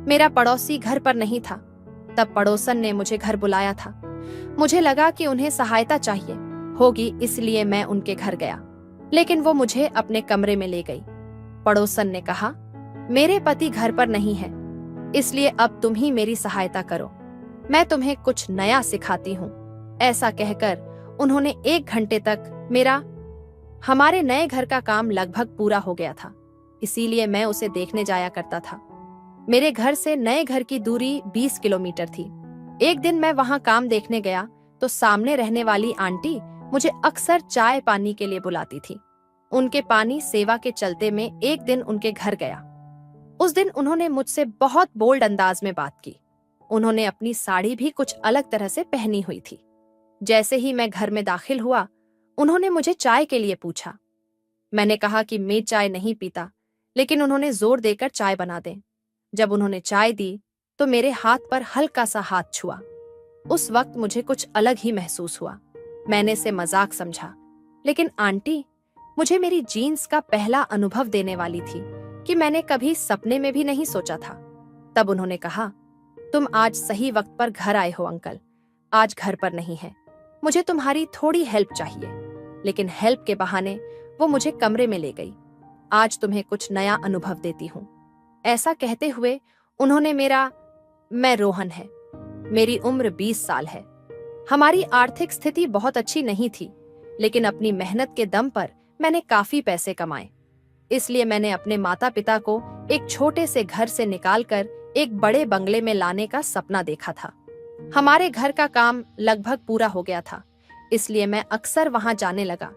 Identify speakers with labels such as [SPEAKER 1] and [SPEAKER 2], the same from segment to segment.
[SPEAKER 1] मेरा पड़ोसी घर पर नहीं था। तब पड़ोसन ने मुझे घर बुलाया था। मुझे लगा कि उन्हें सहायता चाहिए होगी, इसलिए मैं उनके घर गया, लेकिन वो मुझे अपने कमरे में ले गई। पड़ोसन ने कहा, मेरे पति घर पर नहीं है, इसलिए अब तुम ही मेरी सहायता करो, मैं तुम्हें कुछ नया सिखाती हूँ। ऐसा कहकर उन्होंने 1 घंटे तक हमारे नए घर का काम लगभग पूरा हो गया था, इसीलिए मैं उसे देखने जाया करता था। मेरे घर से नए घर की दूरी 20 किलोमीटर थी। एक दिन मैं वहां काम देखने गया तो सामने रहने वाली आंटी मुझे अक्सर चाय पानी के लिए बुलाती थी। उनके पानी सेवा के चलते मैं एक दिन उनके घर गया। उस दिन उन्होंने मुझसे बहुत बोल्ड अंदाज में बात की। उन्होंने अपनी साड़ी भी कुछ अलग तरह से पहनी हुई थी। जैसे ही मैं घर में दाखिल हुआ, उन्होंने मुझे चाय के लिए पूछा। मैंने कहा कि मैं चाय नहीं पीता, लेकिन उन्होंने जोर देकर चाय बना दें। जब उन्होंने चाय दी तो मेरे हाथ पर हल्का सा हाथ छुआ। उस वक्त मुझे कुछ अलग ही महसूस हुआ। मैंने इसे मजाक समझा, लेकिन आंटी मुझे मेरी जीन्स का पहला अनुभव देने वाली थी कि मैंने कभी सपने में भी नहीं सोचा था। तब उन्होंने कहा, तुम आज सही वक्त पर घर आए हो अंकल, आज घर पर नहीं है, मुझे तुम्हारी थोड़ी हेल्प चाहिए। लेकिन हेल्प के बहाने वो मुझे कमरे में ले गई। आज तुम्हें कुछ नया अनुभव देती हूँ। ऐसा कहते हुए उन्होंने मैं रोहन है, मेरी उम्र 20 साल है। हमारी आर्थिक स्थिति बहुत अच्छी नहीं थी, लेकिन अपनी मेहनत के दम पर मैंने काफी पैसे कमाए। इसलिए मैंने अपने माता पिता को एक छोटे से घर से निकालकर एक बड़े बंगले में लाने का सपना देखा था। हमारे घर का काम लगभग पूरा हो गया था, इसलिए मैं अक्सर वहां जाने लगा।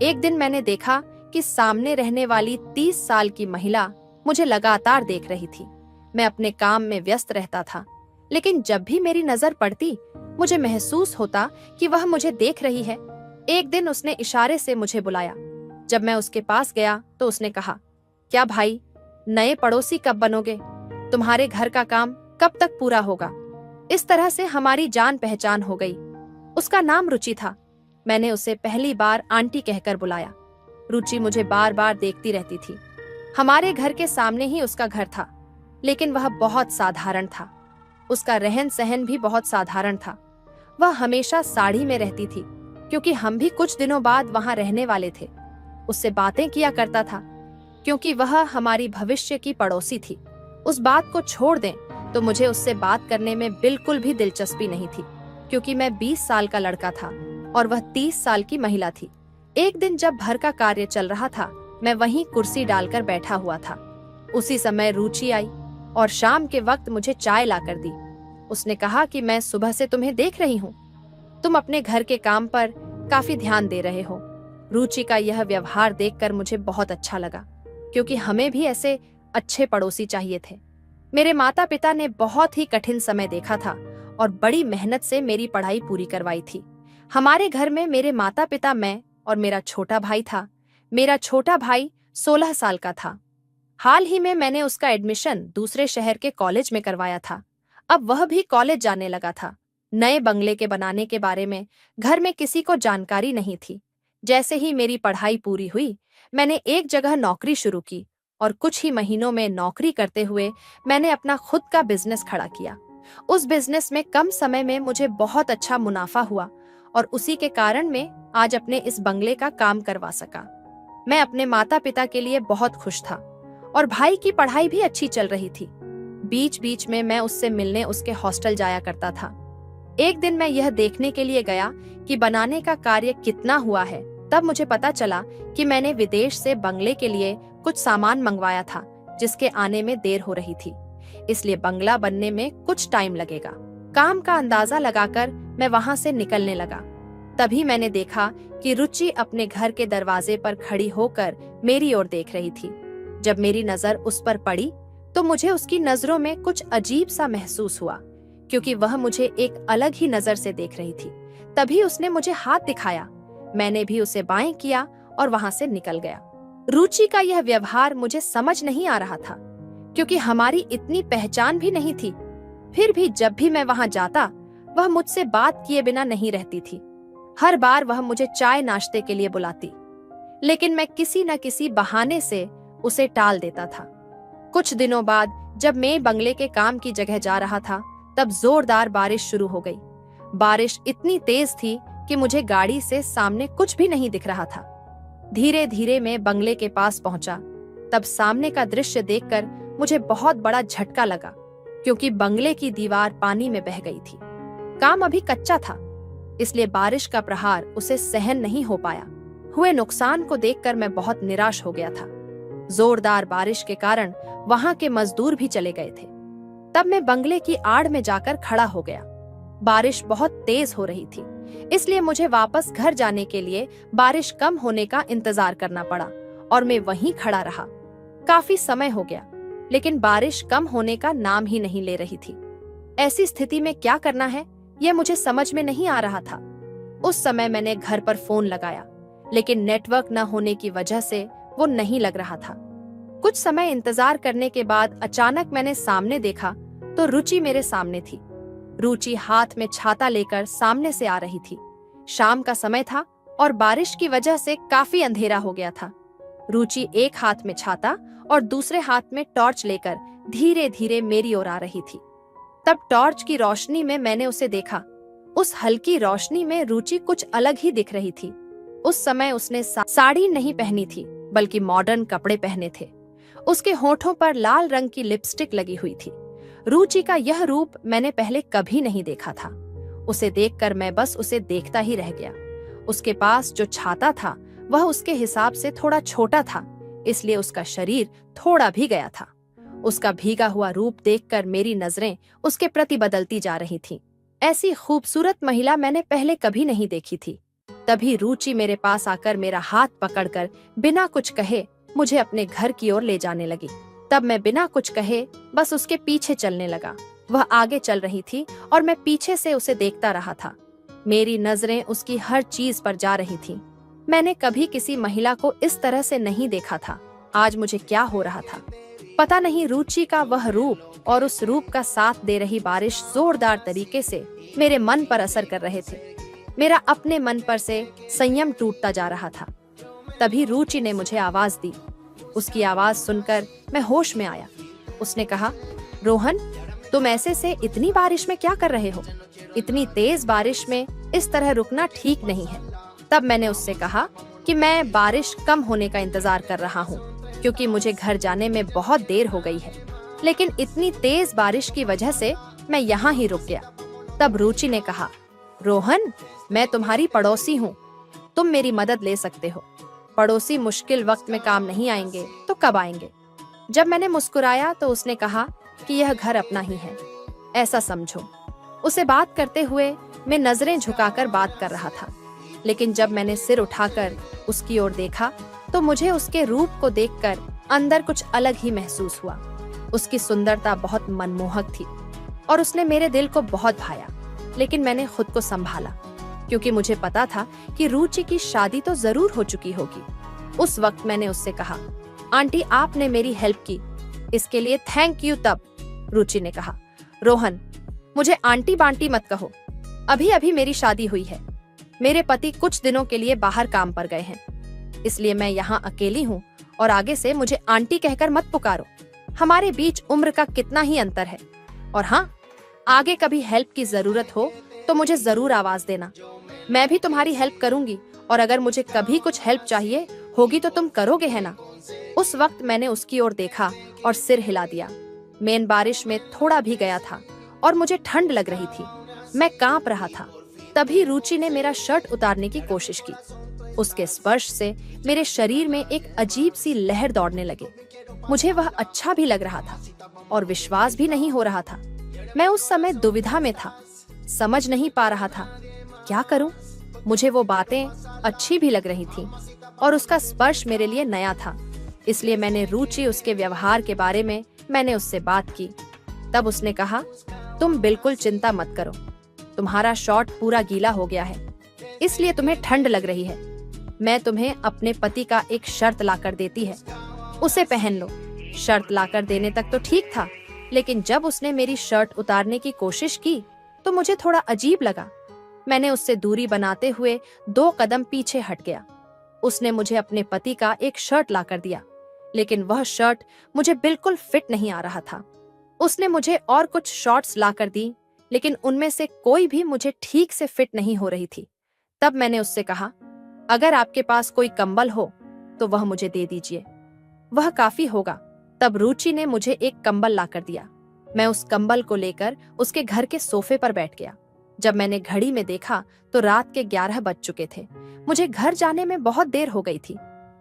[SPEAKER 1] एक दिन मैंने देखा कि सामने रहने वाली 30 साल की महिला मुझे लगातार देख रही थी। मैं अपने काम में व्यस्त रहता था, लेकिन जब भी मेरी नजर पड़ती मुझे महसूस होता कि वह मुझे देख रही है। एक दिन उसने इशारे से मुझे बुलाया। जब मैं उसके पास गया तो उसने कहा, क्या भाई, नए पड़ोसी कब बनोगे? तुम्हारे घर का काम कब तक पूरा होगा? इस तरह से हमारी जान पहचान हो गई। उसका नाम रुचि था। मैंने उसे पहली बार आंटी कहकर बुलाया। रुचि मुझे बार बार देखती रहती थी। हमारे घर के सामने ही उसका घर था, लेकिन वह बहुत साधारण था। उसका रहन सहन भी बहुत साधारण था। वह हमेशा साड़ी में रहती थी, क्योंकि हम भी कुछ दिनों बाद वहां रहने वाले थे। उससे बातें किया करता था, क्योंकि वह हमारी भविष्य की पड़ोसी थी। उस बात को छोड़ दें तो मुझे उससे बात करने में बिल्कुल भी दिलचस्पी नहीं थी, क्योंकि मैं 20 साल का लड़का था और वह 30 साल की महिला थी। एक दिन जब घर का कार्य चल रहा था, मैं वहीं कुर्सी डालकर बैठा हुआ था। उसी समय रुचि आई और शाम के वक्त मुझे चाय लाकर दी। उसने कहा कि मैं सुबह से तुम्हें देख रही हूँ, तुम अपने घर के काम पर काफी ध्यान दे रहे हो। रुचि का यह व्यवहार देखकर मुझे बहुत अच्छा लगा, क्योंकि हमें भी ऐसे अच्छे पड़ोसी चाहिए थे। मेरे माता पिता ने बहुत ही कठिन समय देखा था और बड़ी मेहनत से मेरी पढ़ाई पूरी करवाई थी। हमारे घर में मेरे माता पिता, मैं और मेरा छोटा भाई था। मेरा छोटा भाई 16 साल का था। हाल ही में मैंने उसका एडमिशन दूसरे शहर के कॉलेज में करवाया था। अब वह भी कॉलेज जाने लगा था। नए बंगले के बनाने के बारे में घर में किसी को जानकारी नहीं थी। जैसे ही मेरी पढ़ाई पूरी हुई, मैंने एक जगह नौकरी शुरू की और कुछ ही महीनों में नौकरी करते हुए मैंने अपना खुद का बिजनेस खड़ा किया। उस बिजनेस में कम समय में मुझे बहुत अच्छा मुनाफा हुआ और उसी के कारण मैं आज अपने इस बंगले का काम करवा सका। मैं अपने माता पिता के लिए बहुत खुश था और भाई की पढ़ाई भी अच्छी चल रही थी। बीच बीच में मैं उससे मिलने उसके हॉस्टल जाया करता था। एक दिन मैं यह देखने के लिए गया कि बनाने का कार्य कितना हुआ है। तब मुझे पता चला कि मैंने विदेश से बंगले के लिए कुछ सामान मंगवाया था, जिसके आने में देर हो रही थी, इसलिए बंगला बनने में कुछ टाइम लगेगा। काम का अंदाजा लगाकर मैं वहां से निकलने लगा। तभी मैंने देखा कि रुचि अपने घर के दरवाजे पर खड़ी होकर मेरी ओर देख रही थी। जब मेरी नजर उस पर पड़ी तो मुझे उसकी नजरों में कुछ अजीब सा महसूस हुआ, क्योंकि वह मुझे एक अलग ही नजर से देख रही थी। तभी उसने मुझे हाथ दिखाया। मैंने भी उसे बाएं किया और वहां से निकल गया। रुचि का यह व्यवहार मुझे समझ नहीं आ रहा था, क्योंकि हमारी इतनी पहचान भी नहीं थी। फिर भी जब भी मैं वहां जाता, वह मुझसे बात किए बिना नहीं रहती थी। हर बार वह मुझे चाय नाश्ते के लिए बुलाती, लेकिन मैं किसी न किसी बहाने से उसे टाल देता था। कुछ दिनों बाद जब मैं बंगले के काम की जगह जा रहा था, तब जोरदार बारिश शुरू हो गई। बारिश इतनी तेज थी कि मुझे गाड़ी से सामने कुछ भी नहीं दिख रहा था। धीरे धीरे मैं बंगले के पास पहुंचा। तब सामने का दृश्य देखकर मुझे बहुत बड़ा झटका लगा, क्योंकि बंगले की दीवार पानी में बह गई थी। काम अभी कच्चा था, इसलिए बारिश का प्रहार उसे सहन नहीं हो पाया। हुए नुकसान को देखकर मैं बहुत निराश हो गया था। जोरदार बारिश के कारण वहां के मजदूर भी चले गए थे। तब मैं बंगले की आड़ में जाकर खड़ा हो गया। बारिश बहुत तेज हो रही थी, इसलिए मुझे वापस घर जाने के लिए बारिश कम होने का इंतजार करना पड़ा और मैं वहीं खड़ा रहा। काफी समय हो गया, लेकिन बारिश कम होने का नाम ही नहीं ले रही थी। ऐसी स्थिति में क्या करना है, यह मुझे समझ में नहीं आ रहा था। उस समय मैंने घर पर फोन लगाया, लेकिन नेटवर्क न होने की वजह से वो नहीं लग रहा था। कुछ समय इंतजार करने के बाद अचानक मैंने सामने देखा तो रुचि मेरे सामने थी। रुचि हाथ में छाता लेकर सामने से आ रही थी। शाम का समय था और बारिश की वजह से काफी अंधेरा हो गया था। रुचि एक हाथ में छाता और दूसरे हाथ में टॉर्च लेकर धीरे धीरे मेरी ओर आ रही थी। तब टॉर्च की रोशनी में मैंने उसे देखा। उस हल्की रोशनी में रुचि कुछ अलग ही दिख रही थी। उस समय उसने साड़ी नहीं पहनी थी, बल्कि मॉडर्न कपड़े पहने थे। उसके होठों पर लाल रंग की लिपस्टिक लगी हुई थी। रुचि का यह रूप मैंने पहले कभी नहीं देखा था। उसे देखकर मैं बस उसे देखता ही रह गया। उसके पास जो छाता था वह उसके हिसाब से थोड़ा छोटा था, इसलिए उसका शरीर थोड़ा भी गया था। उसका भीगा हुआ रूप देखकर मेरी नजरें उसके प्रति बदलती जा रही थीं। ऐसी खूबसूरत महिला मैंने पहले कभी नहीं देखी थी। तभी रुचि मेरे पास आकर मेरा हाथ पकड़कर बिना कुछ कहे मुझे अपने घर की ओर ले जाने लगी। तब मैं बिना कुछ कहे बस उसके पीछे चलने लगा। वह आगे चल रही थी और मैं पीछे से उसे देखता रहा था। मेरी नजरें उसकी हर चीज पर जा रही थीं। मैंने कभी किसी महिला को इस तरह से नहीं देखा था। आज मुझे क्या हो रहा था पता नहीं। रुचि का वह रूप और उस रूप का साथ दे रही बारिश जोरदार तरीके से मेरे मन पर असर कर रहे थे। मेरा अपने मन पर से संयम टूटता जा रहा था। तभी रुचि ने मुझे आवाज दी। उसकी आवाज सुनकर मैं होश में आया। उसने कहा, रोहन, तुम ऐसे से इतनी बारिश में क्या कर रहे हो? इतनी तेज बारिश में इस तरह रुकना ठीक नहीं है। तब मैंने उससे कहा कि मैं बारिश कम होने का इंतजार कर रहा हूँ, क्योंकि मुझे घर जाने में बहुत देर हो गई है। लेकिन इतनी तेज बारिश की वजह से मैं यहाँ ही रुक गया। तब रुचि ने कहा, रोहन, मैं तुम्हारी पड़ोसी हूँ, तुम मेरी मदद ले सकते हो। पड़ोसी मुश्किल वक्त में काम नहीं आएंगे तो कब आएंगे? जब मैंने मुस्कुराया तो उसने कहा कि यह घर अपना ही है, ऐसा समझो। उसे बात करते हुए मैं नजरें झुकाकर बात कर रहा था, लेकिन जब मैंने सिर उठाकर उसकी ओर देखा तो मुझे उसके रूप को देखकर अंदर कुछ अलग ही महसूस हुआ। उसकी सुंदरता बहुत मनमोहक थी और उसने मेरे दिल को बहुत भाया। लेकिन मैंने खुद को संभाला, क्योंकि मुझे पता था कि रुचि की शादी तो जरूर हो चुकी होगी। उस वक्त मैंने उससे कहा, आंटी, आपने मेरी हेल्प की, इसके लिए थैंक यू। तब रुचि ने कहा, रोहन, मुझे आंटी बांटी मत कहो। अभी अभी मेरी शादी हुई है। मेरे पति कुछ दिनों के लिए बाहर काम पर गए हैं, इसलिए मैं यहाँ अकेली हूँ और आगे से मुझे आंटी कहकर मत पुकारो। हमारे बीच उम्र का कितना ही अंतर है। और हाँ, आगे कभी हेल्प की जरूरत हो तो मुझे जरूर आवाज देना। मैं भी तुम्हारी हेल्प करूंगी, और अगर मुझे कभी कुछ हेल्प चाहिए होगी तो तुम करोगे, है ना? उस वक्त मैंने उसकी ओर देखा और सिर हिला दिया। मैं बारिश में थोड़ा भी गया था और मुझे ठंड लग रही थी। मैं कांप रहा था। तभी रुचि ने मेरा शर्ट उतारने की कोशिश की। उसके स्पर्श से मेरे शरीर में एक अजीब सी लहर दौड़ने लगी। मुझे वह अच्छा भी लग रहा था और विश्वास भी नहीं हो रहा था। मैं उस समय दुविधा में था, समझ नहीं पा रहा था क्या करूं। मुझे वो बातें अच्छी भी लग रही थी और उसका स्पर्श मेरे लिए नया था, इसलिए मैंने रुचि उसके व्यवहार के बारे में मैंने उससे बात की। तब उसने कहा, तुम बिल्कुल चिंता मत करो, तुम्हारा शॉर्ट पूरा गीला हो गया है, इसलिए तुम्हें ठंड लग रही है। मैं तुम्हें अपने पति का एक शर्ट लाकर देती है, उसे पहन लो। शर्ट लाकर देने तक तो ठीक था, लेकिन जब उसने मेरी शर्ट उतारने की कोशिश की तो मुझे थोड़ा अजीब लगा। मैंने उससे दूरी बनाते हुए 2 कदम पीछे हट गया। उसने मुझे अपने पति का एक शर्ट लाकर दिया, लेकिन वह शर्ट मुझे बिल्कुल फिट नहीं आ रहा था। उसने मुझे और कुछ शॉर्ट्स लाकर दी, लेकिन उनमें से कोई भी मुझे ठीक से फिट नहीं हो रही थी। तब मैंने उससे कहा, अगर आपके पास कोई कंबल हो तो वह मुझे दे दीजिए, वह काफी होगा। तब रुचि ने मुझे एक कंबल लाकर दिया। मैं उस कंबल को लेकर उसके घर के सोफे पर बैठ गया। जब मैंने घड़ी में देखा तो रात के 11 बज चुके थे। मुझे घर जाने में बहुत देर हो गई थी।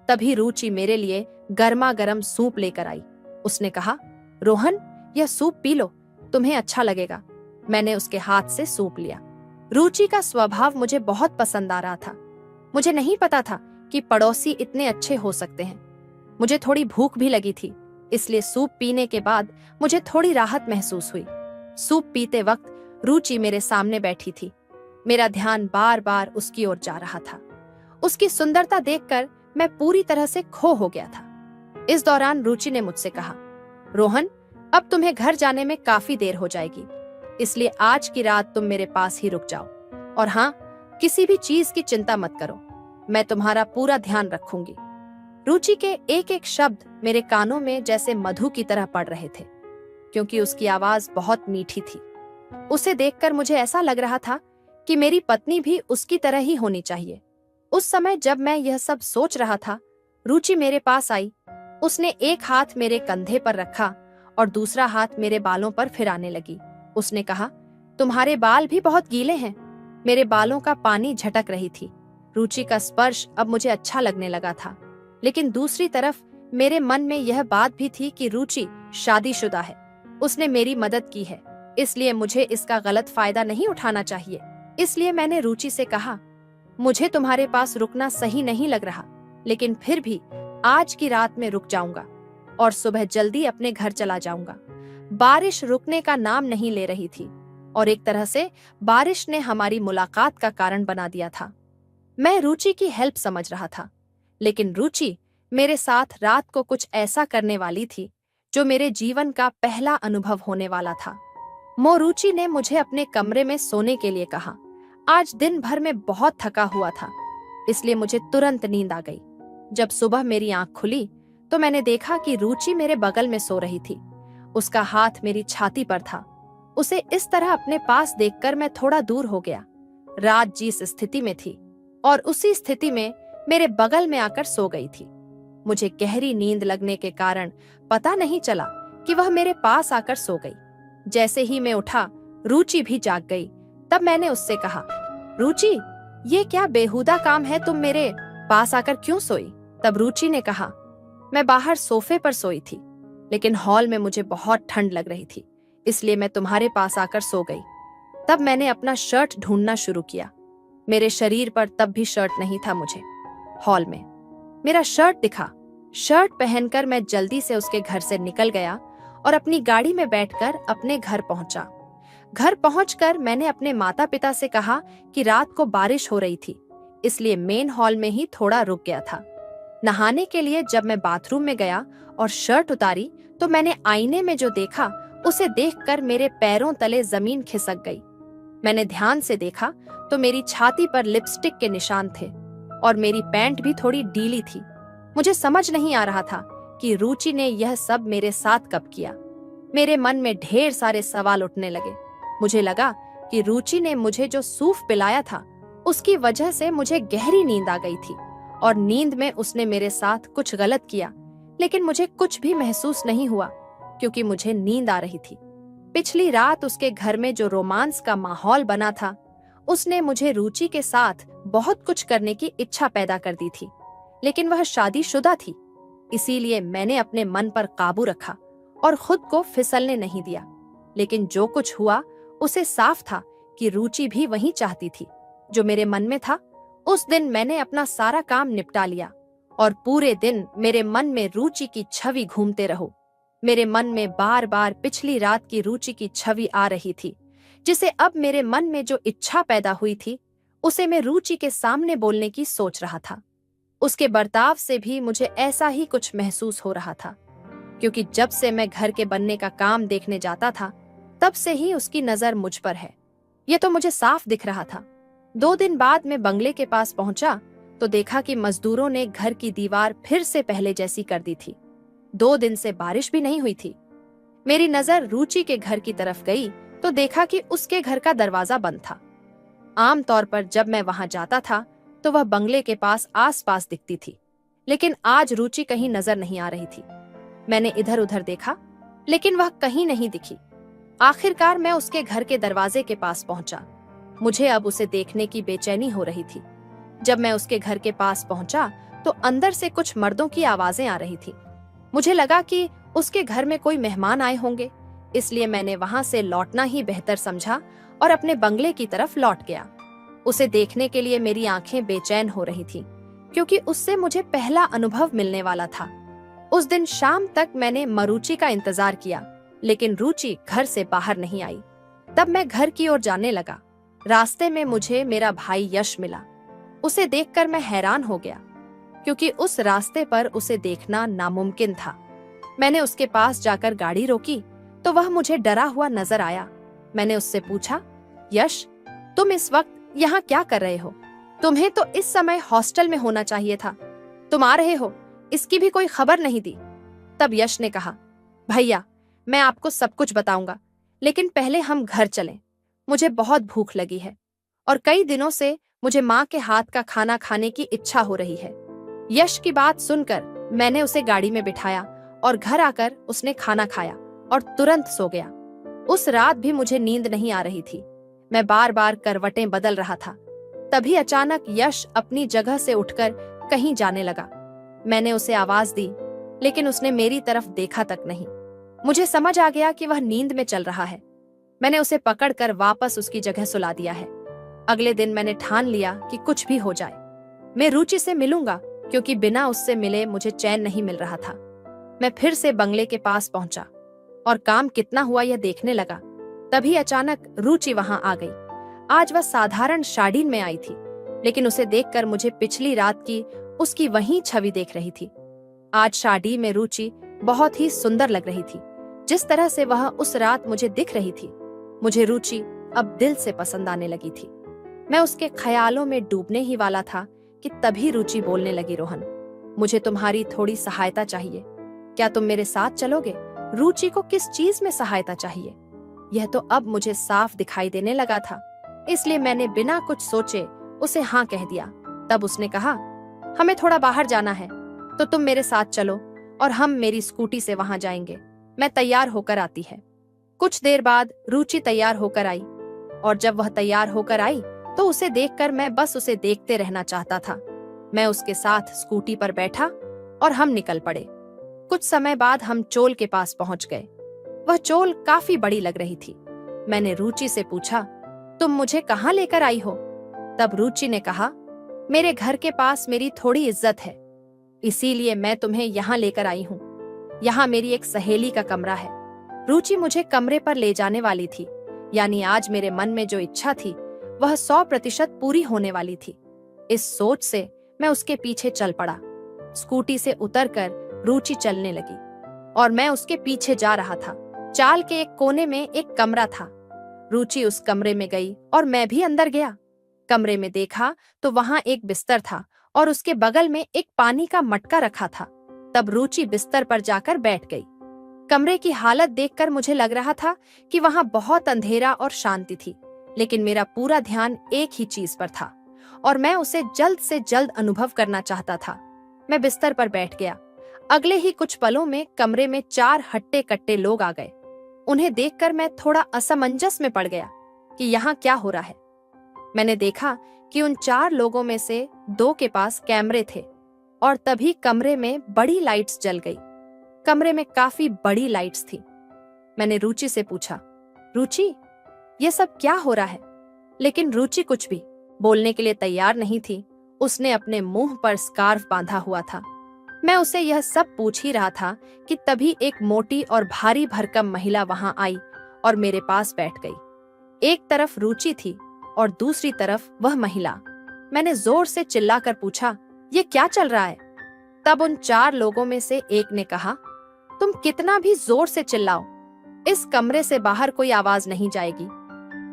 [SPEAKER 1] तभी रुचि मेरे लिए गर्मा गर्म सूप लेकर आई। उसने कहा, रोहन, यह सूप पी लो, तुम्हें अच्छा लगेगा। मैंने उसके हाथ से सूप लिया। रुचि का स्वभाव मुझे बहुत पसंद आ रहा था। मुझे नहीं पता था कि पड़ोसी इतने अच्छे हो सकते हैं। मुझे थोड़ी भूख भी लगी थी, इसलिए सूप पीने के बाद मुझे थोड़ी राहत महसूस हुई। सूप पीते वक्त रुचि मेरे सामने बैठी थी। मेरा ध्यान बार बार उसकी ओर जा रहा था। उसकी सुंदरता देखकर मैं पूरी तरह से खो हो गया था। इस दौरान रुचि ने मुझसे कहा, रोहन, अब तुम्हें घर जाने में काफी देर हो जाएगी, इसलिए आज की रात तुम मेरे पास ही रुक जाओ। और हाँ, किसी भी चीज की चिंता मत करो, मैं तुम्हारा पूरा ध्यान रखूंगी। रुचि के एक एक शब्द मेरे कानों में जैसे मधु की तरह पड़ रहे थे, क्योंकि उसकी आवाज बहुत मीठी थी। उसे देखकर मुझे ऐसा लग रहा था कि मेरी पत्नी भी उसकी तरह ही होनी चाहिए। उस समय जब मैं यह सब सोच रहा था, रुचि मेरे पास आई। उसने एक हाथ मेरे कंधे पर रखा और दूसरा हाथ मेरे बालों पर फिराने लगी। उसने कहा, तुम्हारे बाल भी बहुत गीले हैं। मेरे बालों का पानी झटक रही थी। रुचि का स्पर्श अब मुझे अच्छा लगने लगा था, लेकिन दूसरी तरफ मेरे मन में यह बात भी थी कि रुचि शादीशुदा है। उसने मेरी मदद की है, इसलिए मुझे इसका गलत फायदा नहीं उठाना चाहिए। इसलिए मैंने रुचि से कहा, मुझे तुम्हारे पास रुकना सही नहीं लग रहा, लेकिन फिर भी आज की रात में रुक जाऊंगा और सुबह जल्दी अपने घर चला जाऊंगा। बारिश रुकने का नाम नहीं ले रही थी और एक तरह से बारिश ने हमारी मुलाकात का कारण बना दिया था। मैं रुचि की हेल्प समझ रहा था, लेकिन रुचि मेरे साथ रात को कुछ ऐसा करने वाली थी जो मेरे जीवन का पहला अनुभव होने वाला था। रुचि ने मुझे अपने कमरे में सोने के लिए कहा। आज दिन भर में बहुत थका हुआ था, इसलिए मुझे तुरंत नींद आ गई। जब सुबह मेरी आंख खुली तो मैंने देखा कि रुचि मेरे बगल में सो रही थी। उसका हाथ मेरी छाती पर था। उसे इस तरह अपने पास देखकर मैं थोड़ा दूर हो गया। रात जिस स्थिति में थी और उसी स्थिति में मेरे बगल में आकर सो गई थी। मुझे गहरी नींद लगने के कारण पता नहीं चला कि वह मेरे पास आकर सो गई। जैसे ही मैं उठा, रुचि भी जाग गई। तब मैंने उससे कहा, रुचि, ये क्या बेहुदा काम है, तुम मेरे पास आकर क्यों सोई? तब रुचि ने कहा, मैं बाहर सोफे पर सोई थी, लेकिन हॉल में मुझे बहुत ठंड लग रही थी, इसलिए मैं तुम्हारे पास आकर सो गई। तब मैंने अपना शर्ट ढूंढना शुरू किया। मेरे शरीर पर तब भी शर्ट नहीं था। मुझे हॉल में मेरा शर्ट दिखा। शर्ट पहनकर मैं जल्दी से उसके घर से निकल गया और अपनी गाड़ी में बैठकर अपने घर पहुंचा। घर पहुंचकर मैंने अपने माता पिता से कहा कि रात को बारिश हो रही थी, इसलिए मेन हॉल में ही थोड़ा रुक गया था। नहाने के लिए जब मैं बाथरूम में गया और शर्ट उतारी तो मैंने आईने में जो देखा उसे देखकर मेरे पैरों तले जमीन खिसक गई। मैंने ध्यान से देखा तो मेरी छाती पर लिपस्टिक के निशान थे और मेरी पैंट भी थोड़ी ढीली थी। मुझे समझ नहीं आ रहा था कि रुचि ने यह सब मेरे साथ कब किया। मेरे मन में ढेर सारे सवाल उठने लगे। मुझे लगा कि रुचि ने मुझे जो सूप पिलाया था उसकी वजह से मुझे गहरी नींद आ गई थी और नींद में उसने मेरे साथ कुछ गलत किया, लेकिन मुझे कुछ भी महसूस नहीं हुआ क्योंकि मुझे नींद आ रही थी। पिछली रात उसके घर में जो रोमांस का माहौल बना था, उसने मुझे रुचि के साथ बहुत कुछ करने की इच्छा पैदा कर दी थी, लेकिन वह शादीशुदा थी। इसीलिए मैंने अपने मन पर काबू रखा और खुद को फिसलने नहीं दिया। लेकिन जो कुछ हुआ उसे साफ था कि रुचि भी वही चाहती थी जो मेरे मन में था। उस दिन मैंने अपना सारा काम निपटा लिया और पूरे दिन मेरे मन में रुचि की छवि घूमते रहो। मेरे मन में बार बार पिछली रात की रुचि की छवि आ रही थी, जिसे अब मेरे मन में जो इच्छा पैदा हुई थी उसे मैं रुचि के सामने बोलने की सोच रहा था। उसके बर्ताव से भी मुझे ऐसा ही कुछ महसूस हो रहा था, क्योंकि जब से मैं घर के बनने का काम देखने जाता था तब से ही उसकी नजर मुझ पर है। यह तो मुझे साफ दिख रहा था। 2 दिन बाद मैं बंगले के पास पहुंचा तो देखा कि मजदूरों ने घर की दीवार फिर से पहले जैसी कर दी थी। 2 दिन से बारिश भी नहीं हुई थी। मेरी नजर रुचि के घर की तरफ गई तो देखा कि उसके घर का दरवाजा बंद था। आमतौर पर जब मैं वहां जाता था तो वह बंगले के पास आसपास दिखती थी, लेकिन आज रुचि कहीं नजर नहीं आ रही थी। मैंने इधर उधर देखा, लेकिन वह कहीं नहीं दिखी। आखिरकार मैं उसके घर के दरवाजे के पास पहुंचा। मुझे अब उसे देखने की बेचैनी हो रही थी। जब मैं उसके घर के पास पहुंचा तो अंदर से कुछ मर्दों की आवाजें आ रही थी। मुझे लगा कि उसके घर में कोई मेहमान आए होंगे, इसलिए मैंने वहां से लौटना ही बेहतर समझा और अपने बंगले की तरफ लौट गया। उसे देखने के लिए मेरी आंखें बेचैन हो रही थीं, क्योंकि उससे मुझे पहला अनुभव मिलने वाला था। उस दिन शाम तक मैंने मरुचि का इंतजार किया, लेकिन रुचि घर से बाहर नहीं आई। तब मैं घर की ओर जाने लगा। रास्ते में मुझे मेरा भाई यश मिला। उसे देखकर मैं हैरान हो गया, क्योंकि उस रास्ते पर उसे देखना नामुमकिन था। मैंने उसके पास जाकर गाड़ी रोकी तो वह मुझे डरा हुआ नजर आया। मैंने उससे पूछा, यश, तुम इस वक्त यहाँ क्या कर रहे हो? तुम्हें तो इस समय हॉस्टल में होना चाहिए था। तुम आ रहे हो, इसकी भी कोई खबर नहीं दी। तब यश ने कहा, भैया, मैं आपको सब कुछ बताऊंगा, लेकिन पहले हम घर चलें। मुझे बहुत भूख लगी है और कई दिनों से मुझे माँ के हाथ का खाना खाने की इच्छा हो रही है। यश की बात सुनकर मैंने उसे गाड़ी में बिठाया और घर आकर उसने खाना खाया और तुरंत सो गया। उस रात भी मुझे नींद नहीं आ रही थी। मैं बार बार करवटें बदल रहा था। तभी अचानक यश अपनी जगह से उठकर कहीं जाने लगा। मैंने उसे आवाज दी, लेकिन उसने मेरी तरफ देखा तक नहीं। मुझे समझ आ गया कि वह नींद में चल रहा है। मैंने उसे पकड़कर वापस उसकी जगह सुला दिया है। अगले दिन मैंने ठान लिया कि कुछ भी हो जाए, मैं रुचि से मिलूंगा, क्योंकि बिना उससे मिले मुझे चैन नहीं मिल रहा था। मैं फिर से बंगले के पास पहुंचा और काम कितना हुआ यह देखने लगा। तभी अचानक रुचि वहां आ गई। आज वह साधारण साड़ीन में आई थी, लेकिन उसे देखकर मुझे पिछली रात की उसकी वही छवि देख रही थी। आज साड़ी में रुचि बहुत ही सुंदर लग रही थी। जिस तरह से वह उस रात मुझे दिख रही थी, मुझे रुचि अब दिल से पसंद आने लगी थी। मैं उसके ख्यालों में डूबने ही वाला था कि तभी रुचि बोलने लगी, रोहन, मुझे तुम्हारी थोड़ी सहायता चाहिए। क्या तुम मेरे साथ चलोगे? रुचि को किस चीज में सहायता चाहिए, यह तो अब मुझे साफ दिखाई देने लगा था। इसलिए मैंने बिना कुछ सोचे उसे हाँ कह दिया। तब उसने कहा, हमें थोड़ा बाहर जाना है, तो तुम मेरे साथ चलो और हम मेरी स्कूटी से वहां जाएंगे। मैं तैयार होकर आती है। कुछ देर बाद रुचि तैयार होकर आई, और जब वह तैयार होकर आई तो उसे देखकर मैं बस उसे देखते रहना चाहता था। मैं उसके साथ स्कूटी पर बैठा और हम निकल पड़े। कुछ समय बाद हम चोल के पास पहुंच गए। वह चोल काफी बड़ी लग रही थी। मैंने रुचि से पूछा, तुम मुझे कहाँ लेकर आई हो? तब रुचि ने कहा, मेरे घर के पास मेरी थोड़ी इज्जत है, इसीलिए मैं तुम्हें यहाँ लेकर आई हूँ। यहाँ मेरी एक सहेली का कमरा है। रुचि मुझे कमरे पर ले जाने वाली थी, यानी आज मेरे मन में जो इच्छा थी वह 100% पूरी होने वाली थी। इस सोच से मैं उसके पीछे चल पड़ा। स्कूटी से उतरकर रुचि चलने लगी और मैं उसके पीछे जा रहा था। चाल के एक कोने में एक कमरा था। रुचि उस कमरे में गई और मैं भी अंदर गया। कमरे में देखा तो वहां एक बिस्तर था और उसके बगल में एक पानी का मटका रखा था। तब रुचि बिस्तर पर जाकर बैठ गई। कमरे की हालत देखकर मुझे लग रहा था कि वहां बहुत अंधेरा और शांति थी, लेकिन मेरा पूरा ध्यान एक ही चीज पर था और मैं उसे जल्द से जल्द अनुभव करना चाहता था। मैं बिस्तर पर बैठ गया। अगले ही कुछ पलों में कमरे में 4 हट्टे कट्टे लोग आ गए। उन्हें देखकर मैं थोड़ा असमंजस में पड़ गया कि यहाँ क्या हो रहा है। मैंने देखा कि उन 4 लोगों में से 2 के पास कैमरे थे और तभी कमरे में बड़ी लाइट्स जल गई। कमरे में काफी बड़ी लाइट्स थी। मैंने रुचि से पूछा, रुचि, ये सब क्या हो रहा है? लेकिन रुचि कुछ भी बोलने के लिए तैयार नहीं थी। उसने अपने मुंह पर स्कार्फ बांधा हुआ था। मैं उसे यह सब पूछ ही रहा था कि तभी एक मोटी और भारी भरकम महिला वहां आई और मेरे पास बैठ गई। एक तरफ रुचि थी और दूसरी तरफ वह महिला। मैंने जोर से चिल्लाकर पूछा, ये क्या चल रहा है? तब उन 4 लोगों में से एक ने कहा, तुम कितना भी जोर से चिल्लाओ, इस कमरे से बाहर कोई आवाज नहीं जाएगी।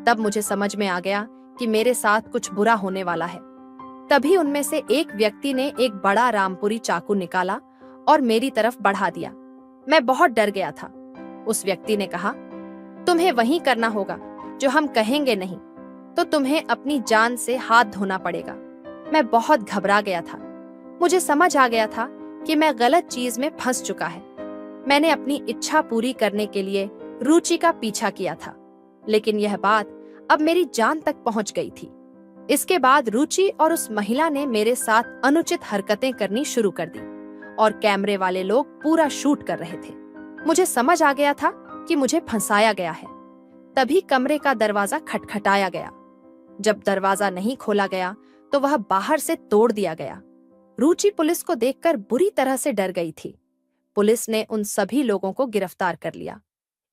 [SPEAKER 1] तब मुझे समझ में आ गया कि मेरे साथ कुछ बुरा होने वाला है। तभी उनमें से एक व्यक्ति ने एक बड़ा रामपुरी चाकू निकाला और मेरी तरफ बढ़ा दिया। मैं बहुत डर गया था। उस व्यक्ति ने कहा, तुम्हें वही करना होगा जो हम कहेंगे, नहीं तो तुम्हें अपनी जान से हाथ धोना पड़ेगा। मैं बहुत घबरा गया था। मुझे समझ आ गया था कि मैं गलत चीज में फंस चुका है। मैंने अपनी इच्छा पूरी करने के लिए रुचि का पीछा किया था, लेकिन यह बात अब मेरी जान तक पहुंच गई थी। इसके बाद रुचि और उस महिला ने मेरे साथ अनुचित हरकतें करनी शुरू कर दी और कैमरे वाले लोग पूरा शूट कर रहे थे। मुझे समझ आ गया था कि मुझे फंसाया गया है। तभी कमरे का दरवाजा खटखटाया गया। जब दरवाजा नहीं खोला गया तो वह बाहर से तोड़ दिया गया। रुचि पुलिस को देखकर बुरी तरह से डर गई थी। पुलिस ने उन सभी लोगों को गिरफ्तार कर लिया।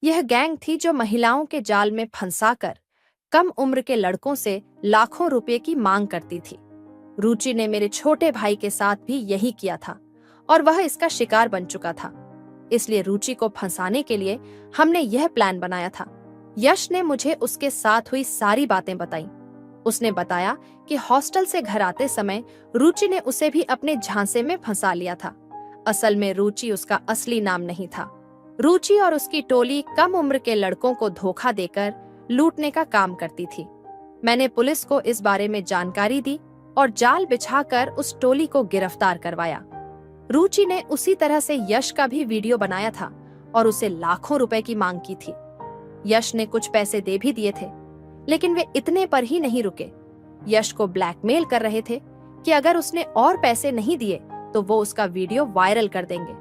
[SPEAKER 1] यह गैंग थी जो महिलाओं के जाल में फंसाकर कम उम्र के लड़कों से लाखों रुपए की मांग करती थी। रुचि ने मेरे छोटे भाई के साथ भी यही किया था और वह इसका शिकार बन चुका था। इसलिए रुचि को फंसाने के लिए हमने यह प्लान बनाया था। यश ने मुझे उसके साथ हुई सारी बातें बताई। उसने बताया कि हॉस्टल से घर आते समय रुचि ने उसे भी अपने झांसे में फंसा लिया था। असल में रुचि उसका असली नाम नहीं था। रुचि और उसकी टोली कम उम्र के लड़कों को धोखा देकर लूटने का काम करती थी। मैंने पुलिस को इस बारे में जानकारी दी और जाल बिछाकर उस टोली को गिरफ्तार करवाया। रुचि ने उसी तरह से यश का भी वीडियो बनाया था और उसे लाखों रुपए की मांग की थी। यश ने कुछ पैसे दे भी दिए थे, लेकिन वे इतने पर ही नहीं रुके। यश को ब्लैकमेल कर रहे थे कि अगर उसने और पैसे नहीं दिए तो वो उसका वीडियो वायरल कर देंगे।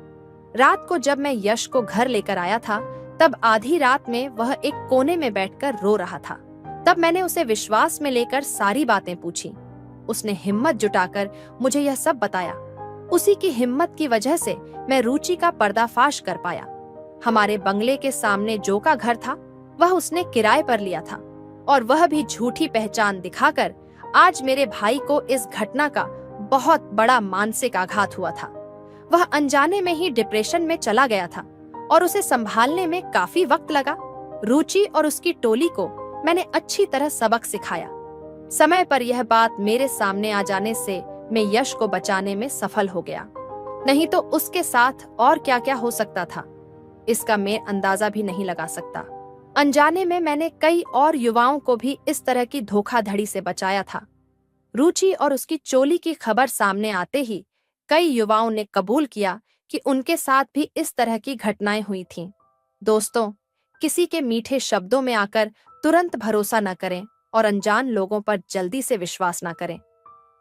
[SPEAKER 1] रात को जब मैं यश को घर लेकर आया था, तब आधी रात में वह एक कोने में बैठकर रो रहा था। तब मैंने उसे विश्वास में लेकर सारी बातें पूछी। उसने हिम्मत जुटाकर मुझे यह सब बताया। उसी की हिम्मत की वजह से मैं रुचि का पर्दाफाश कर पाया। हमारे बंगले के सामने जो का घर था वह उसने किराए पर लिया था और वह भी झूठी पहचान दिखाकर आज मेरे भाई को इस घटना का बहुत बड़ा मानसिक आघात हुआ था। वह अनजाने में ही डिप्रेशन में चला गया था और उसे संभालने में काफी वक्त लगा। रुचि और उसकी टोली को मैंने अच्छी तरह सबक सिखाया। समय पर यह बात मेरे सामने आ जाने से मैं यश को बचाने में सफल हो गया, नहीं तो उसके साथ और क्या क्या हो सकता था इसका मैं अंदाजा भी नहीं लगा सकता। अनजाने में मैंने कई और युवाओं को भी इस तरह की धोखाधड़ी से बचाया था। रुचि और उसकी चोली की खबर सामने आते ही कई युवाओं ने कबूल किया कि उनके साथ भी इस तरह की घटनाएं हुई थीं। दोस्तों, किसी के मीठे शब्दों में आकर तुरंत भरोसा न करें और अनजान लोगों पर जल्दी से विश्वास न करें,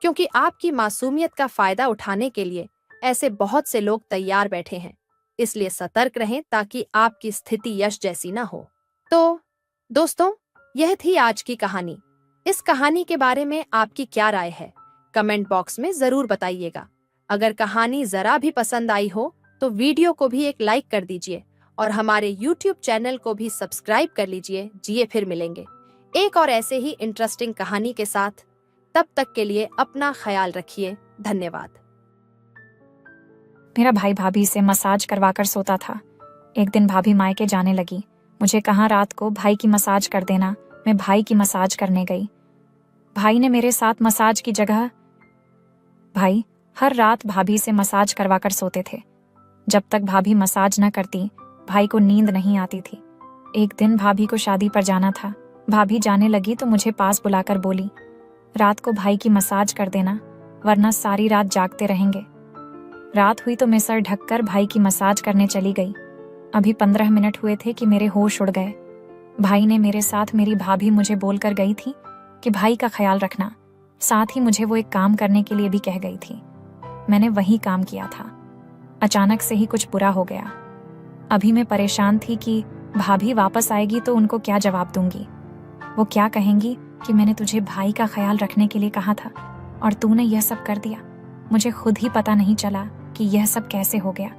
[SPEAKER 1] क्योंकि आपकी मासूमियत का फायदा उठाने के लिए ऐसे बहुत से लोग तैयार बैठे हैं। इसलिए सतर्क रहें ताकि आपकी स्थिति यश जैसी न हो। तो दोस्तों, यह थी आज की कहानी। इस कहानी के बारे में आपकी क्या राय है, कमेंट बॉक्स में जरूर बताइएगा। अगर कहानी जरा भी पसंद आई हो तो वीडियो को भी एक लाइक कर दीजिए और हमारे YouTube चैनल को भी सब्सक्राइब कर लीजिए। जिए फिर मिलेंगे एक और ऐसे ही इंटरेस्टिंग कहानी के साथ। तब तक के लिए अपना ख्याल रखिए। धन्यवाद।
[SPEAKER 2] मेरा भाई भाभी से मसाज करवाकर सोता था। एक दिन भाभी मायके जाने लगी। मुझे कहा रात को भाई की मसाज कर देना। मैं भाई की मसाज करने गई। भाई ने मेरे साथ मसाज की जगह भाई हर रात भाभी से मसाज करवाकर सोते थे। जब तक भाभी मसाज न करती भाई को नींद नहीं आती थी। एक दिन भाभी को शादी पर जाना था। भाभी जाने लगी तो मुझे पास बुलाकर बोली, रात को भाई की मसाज कर देना वरना सारी रात जागते रहेंगे। रात हुई तो मैं सर ढककर भाई की मसाज करने चली गई। अभी 15 मिनट हुए थे कि मेरे होश उड़ गए। भाई ने मेरे साथ मेरी भाभी मुझे बोलकर गई थी कि भाई का ख्याल रखना। साथ ही मुझे वो एक काम करने के लिए भी कह गई थी। मैंने वही काम किया था। अचानक से ही कुछ बुरा हो गया। अभी मैं परेशान थी कि भाभी वापस आएगी तो उनको क्या जवाब दूंगी। वो क्या कहेंगी कि मैंने तुझे भाई का ख्याल रखने के लिए कहा था और तूने यह सब कर दिया। मुझे खुद ही पता नहीं चला कि यह सब कैसे हो गया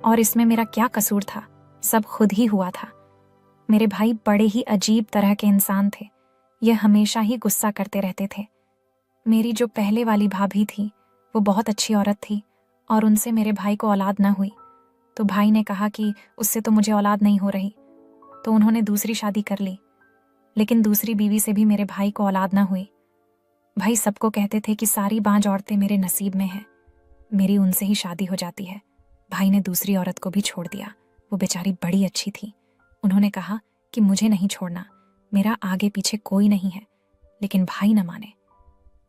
[SPEAKER 2] और इसमें मेरा क्या कसूर था। सब खुद ही हुआ था। मेरे भाई बड़े ही अजीब तरह के इंसान थे। यह हमेशा ही गुस्सा करते रहते थे। मेरी जो पहले वाली भाभी थी वो बहुत अच्छी औरत थी और उनसे मेरे भाई को औलाद न हुई। तो भाई ने कहा कि उससे तो मुझे औलाद नहीं हो रही, तो उन्होंने दूसरी शादी कर ली। लेकिन दूसरी बीवी से भी मेरे भाई को औलाद न हुई। भाई सबको कहते थे कि सारी बांझ औरतें मेरे नसीब में हैं, मेरी उनसे ही शादी हो जाती है। भाई ने दूसरी औरत को भी छोड़ दिया। वो बेचारी बड़ी अच्छी थी, उन्होंने कहा कि मुझे नहीं छोड़ना, मेरा आगे पीछे कोई नहीं है। लेकिन भाई न माने।